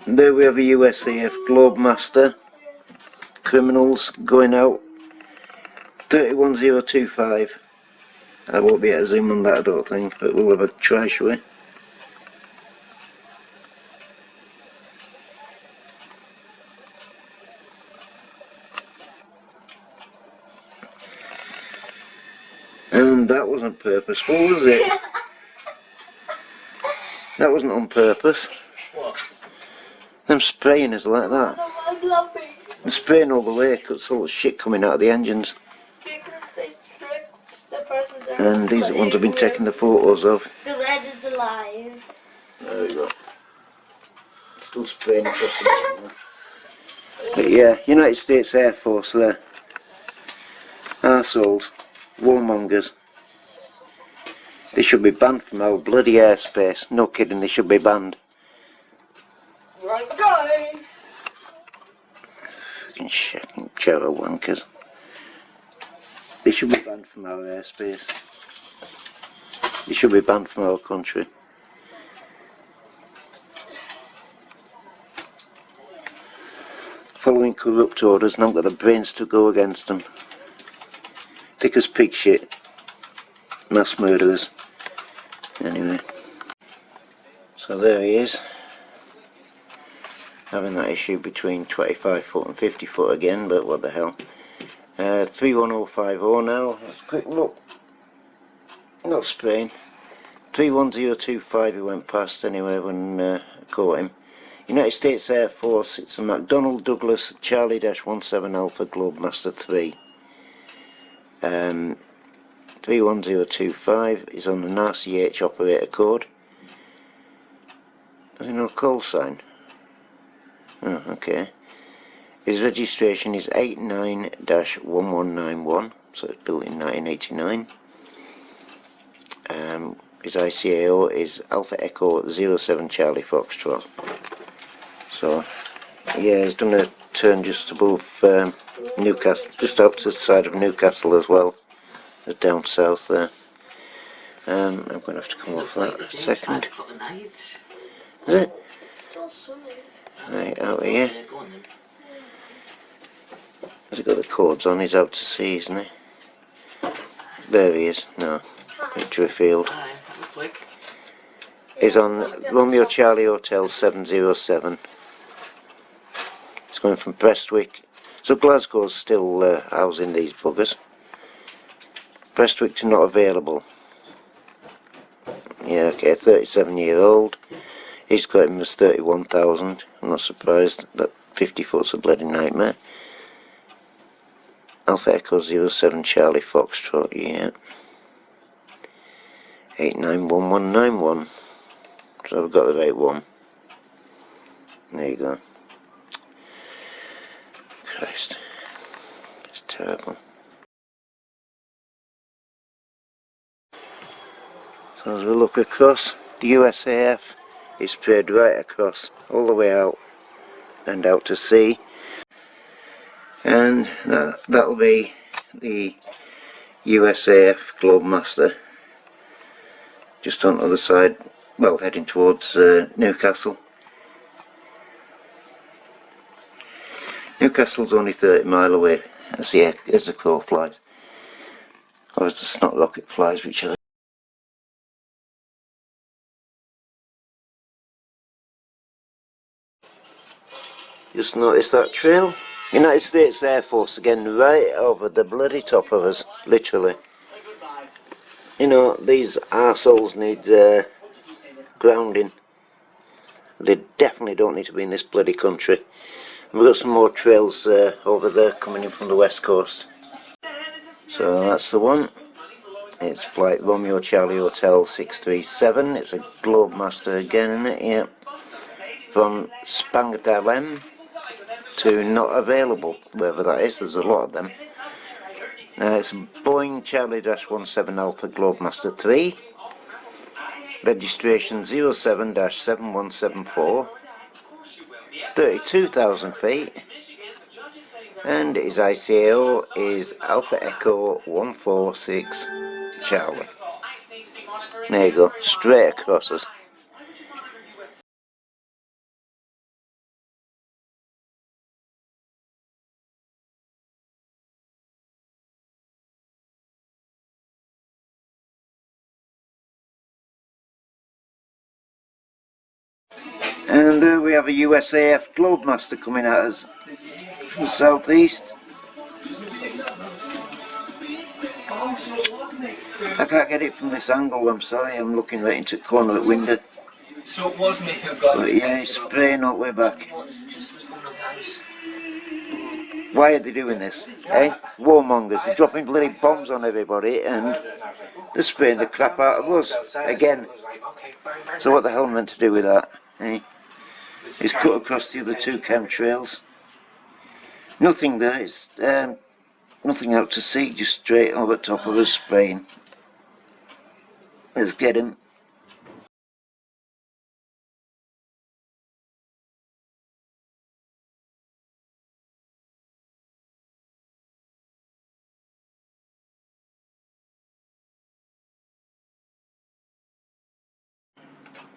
There we have a USAF Globemaster. Criminals going out. 31025. I won't be able to zoom on that, I don't think, but we'll have a try, shall we? And that wasn't purposeful, was it? That wasn't on purpose. What? Them spraying is like that. They're spraying all the way, cuts all the shit coming out of the engines. Because they tricked the president. And these are the ones I've been taking the photos of. The red is alive. There we go. Still spraying across the bottom. But yeah, United States Air Force there. Arseholes. Warmongers. They should be banned from our bloody airspace. No kidding, they should be banned. Right, go! Fucking shacking chow wankers. They should be banned from our airspace. They should be banned from our country. Following corrupt orders, now got the brains to go against them. Thick as pig shit. Mass murderers. Anyway. So there he is. Having that issue between 25 foot and 50 foot again, but what the hell. 31050 now. Let's quick look. Not Spain. 31025 he went past anyway when I caught him. United States Air Force, it's a McDonnell Douglas Charlie-17 Alpha Globemaster 3. 31025 is on an RCH operator code. Has he no call sign? Oh, okay. His registration is 89-1191, so it's built in 1989. His ICAO is Alpha Echo 07 Charlie Foxtrot. So, yeah, he's done a turn just above Newcastle, just up to the side of Newcastle as well, down south there. I'm going to have to come off that a second. Is it? Still sunny. Right, out here. Has he got the cords on? He's out to sea, isn't he? There he is. No, Victory Field. He's on Romeo Charlie Hotel 707. It's going from Prestwick. So Glasgow's still housing these buggers. Prestwick to not available. Yeah, okay, 37-year-old. He's got him as 31,000. I'm not surprised. That 50 foot's a bloody nightmare. Alpha Echo 07 Charlie Foxtrot, yeah. 891191. So I've got the right one. There you go. Christ. It's terrible. So as we look across, the USAF is spread right across, all the way out and out to sea. And that'll be the USAF Globemaster. Just on the other side, well, heading towards Newcastle. Newcastle's only 30 mile away as the crow flies, or as the snot rocket flies, whichever. Just noticed that trail. United States Air Force again, right over the bloody top of us, literally. You know, these arseholes need grounding. They definitely don't need to be in this bloody country. We've got some more trails over there coming in from the west coast. So that's the one. It's flight Romeo Charlie Hotel 637. It's a Globemaster again, isn't it? Yeah. From Spangdahlem to not available, wherever that is. There's a lot of them. It's Boeing Charlie-17 Alpha Globemaster 3. Registration 07-7174. 32,000 feet. And his ICAO is Alpha Echo 146 Charlie. There you go, straight across us. And there we have a USAF Globemaster coming at us from the southeast. I can't get it from this angle, I'm sorry, I'm looking right into the corner of the window. So it was me who got But it. yeah, it's spraying all the way back. Why are they doing this? Eh? Warmongers, they're dropping bloody bombs on everybody and they're spraying the crap out of us again. So what the hell am I meant to do with that? Eh? It's cut across the other two chemtrails. Nothing there, it's nothing out to sea, just straight over top of us spraying. Let's get him.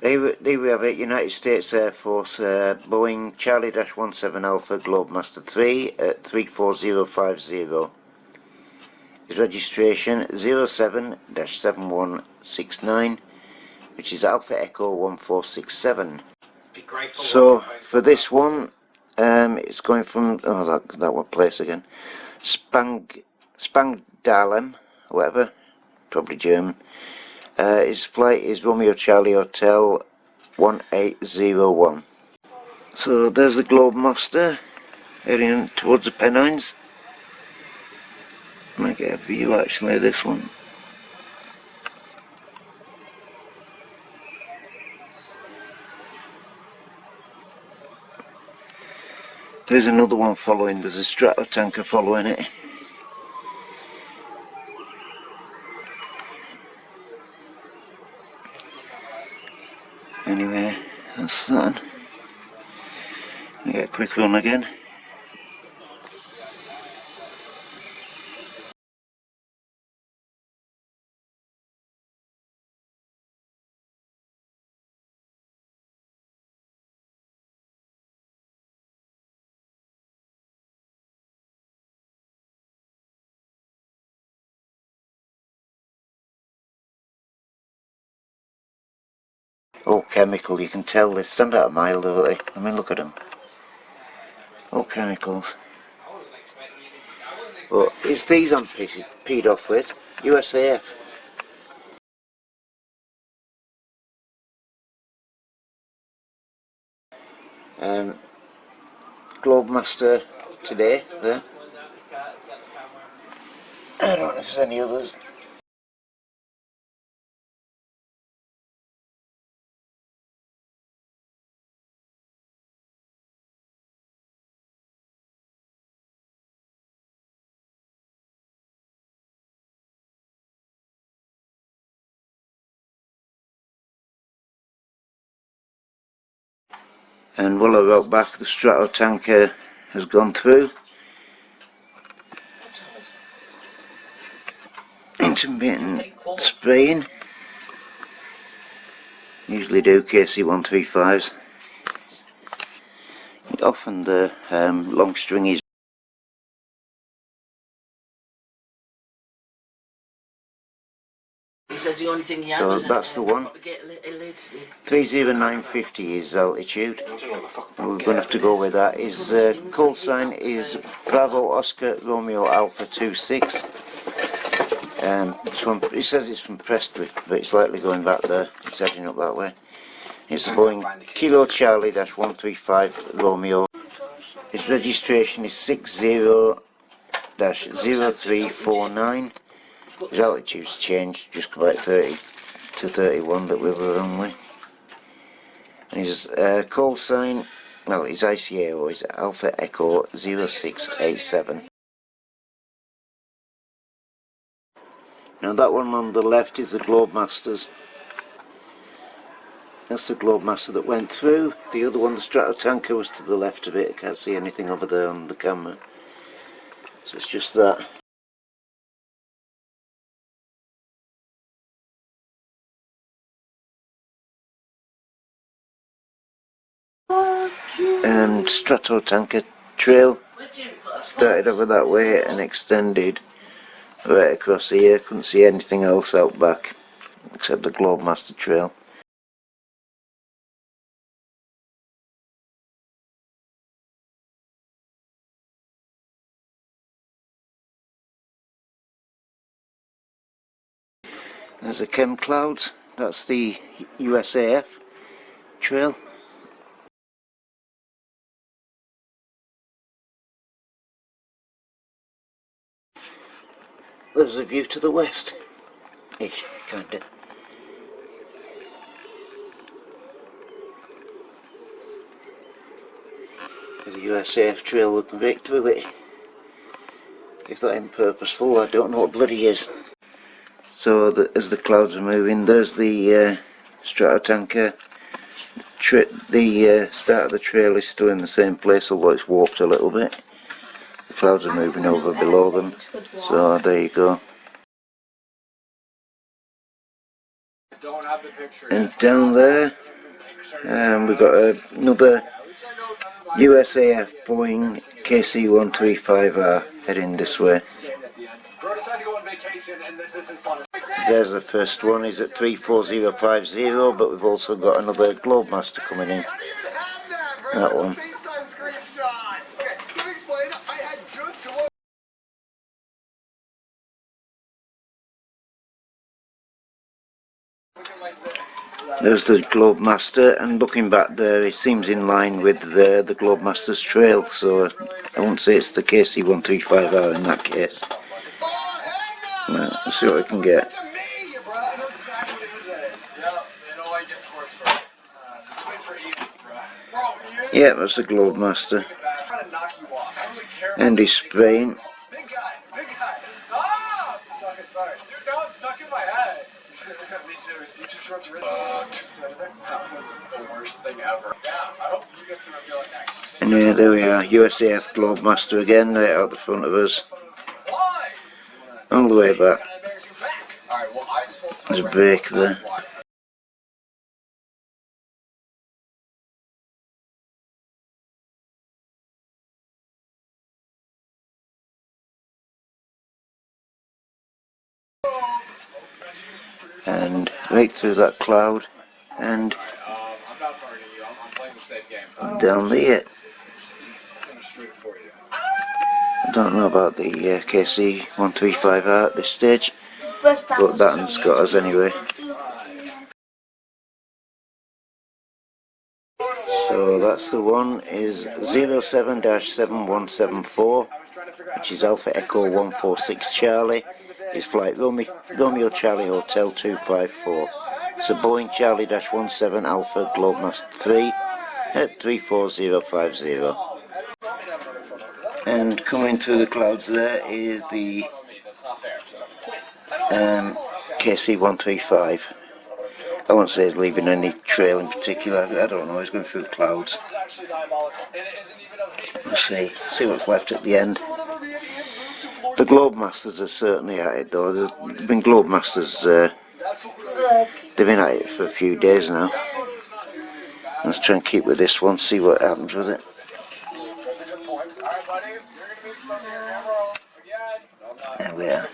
There we have it, United States Air Force, Boeing Charlie-17 Alpha Globemaster 3 at 34050. His registration 07-7169, which is Alpha Echo 1467. So for this one, it's going from, oh that one place again, Spangdahlem, whatever, probably German. His flight is Romeo Charlie Hotel 1801. So there's the Globemaster heading towards the Pennines. Might get a view actually of this one. There's another one following, there's a Stratotanker following it. Anyway, that's that. We get a quick run again. All chemical, you can tell they stand out a mile, don't they? I mean, look at them. All chemicals. But it's these I'm peed off with. USAF. Globemaster today, there. I don't know if there's any others. And while I wrote back, the Stratotanker has gone through. Intermittent spraying. Usually do KC-135s. Often the long stringies. He says the only thing he had So was that's the one. 30950 is altitude. We're going to have to go with that. His call sign is Bravo Oscar Romeo Alpha 26. It says it's from Prestwick, but it's likely going back there. It's heading up that way. It's a Boeing Kilo Charlie-135 Romeo. His registration is 60-0349. His altitude's changed, just about 30 to 31 that we were on with. And his call sign, well, his ICAO is Alpha Echo 0687. Now that one on the left is the Globemasters. That's the Globemaster that went through. The other one, the Stratotanker, was to the left of it. I can't see anything over there on the camera. So it's just that. Stratotanker trail started over that way and extended right across here. Couldn't see anything else out back except the Globemaster trail. There's the chem clouds. That's the USAF trail. There's a view to the west. Ish, kinda. There's a USAF trail looking right through it. If that ain't purposeful, I don't know what bloody is. So as the clouds are moving, there's the Stratotanker. The start of the trail is still in the same place, although it's warped a little bit. The clouds are moving over below them, so there you go. And down there, we've got another USAF Boeing KC-135R heading this way. There's the first one, he's at 34050, but we've also got another Globemaster coming in. That one. There's the Globemaster, and looking back there, it seems in line with the Globemaster's trail, so I won't say it's the KC-135R in that case. Well, let's see what we can get. Yeah, that's the Globemaster. And he's spraying. Sorry. Dude, no, it's stuck in my head. Me too. His future shorts are that was the worst thing ever. Yeah, I hope you get to reveal it next. And there we are, USAF Globemaster again, right out the front of us. All the way back. There's a break there. And right through that cloud and down there. I don't know about the KC-135R at this stage, but that one's got us anyway. So that's the one, is 07-7174, which is Alpha Echo 146 Charlie. Is flight Romeo Charlie Hotel 254. So Boeing Charlie-17 Alpha Globemaster 3 at 34050. And coming through the clouds there is the KC-135. I won't say it's leaving any trail in particular, I don't know, it's going through the clouds. Let's see what's left at the end. The Globemasters are certainly at it though. There's been Globemasters, they've been at it for a few days now. Let's try and keep with this one, see what happens with it. There we are.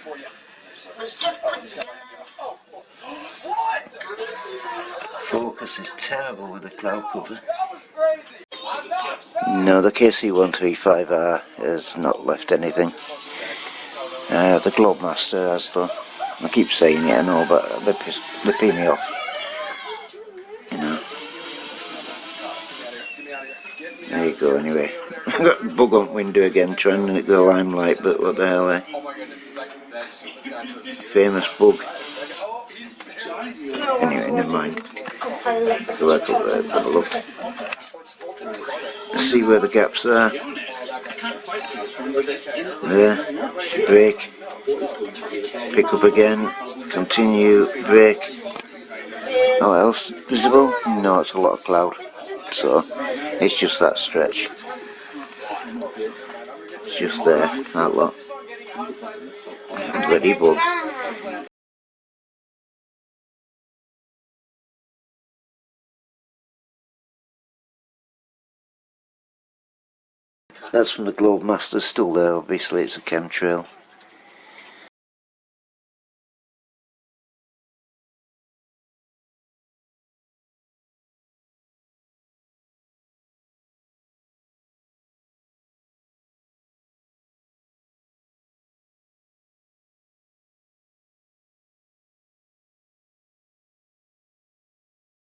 Focus is terrible with the cloud cover. No, the KC-135R has not left anything. The Globemaster has though. I keep saying it, I know, but they pee me off. You know. There you go anyway. I got bug on window again trying to nick the limelight, but what the hell, eh? Famous bug. Anyway, never mind. Go back up there, have a look. See where the gaps are. There, break, pick up again, continue, break. Oh, what else visible? No, it's a lot of cloud, so it's just that stretch. It's just there, that lot. Bloody bug. That's from the Globemaster, still there obviously, it's a chemtrail.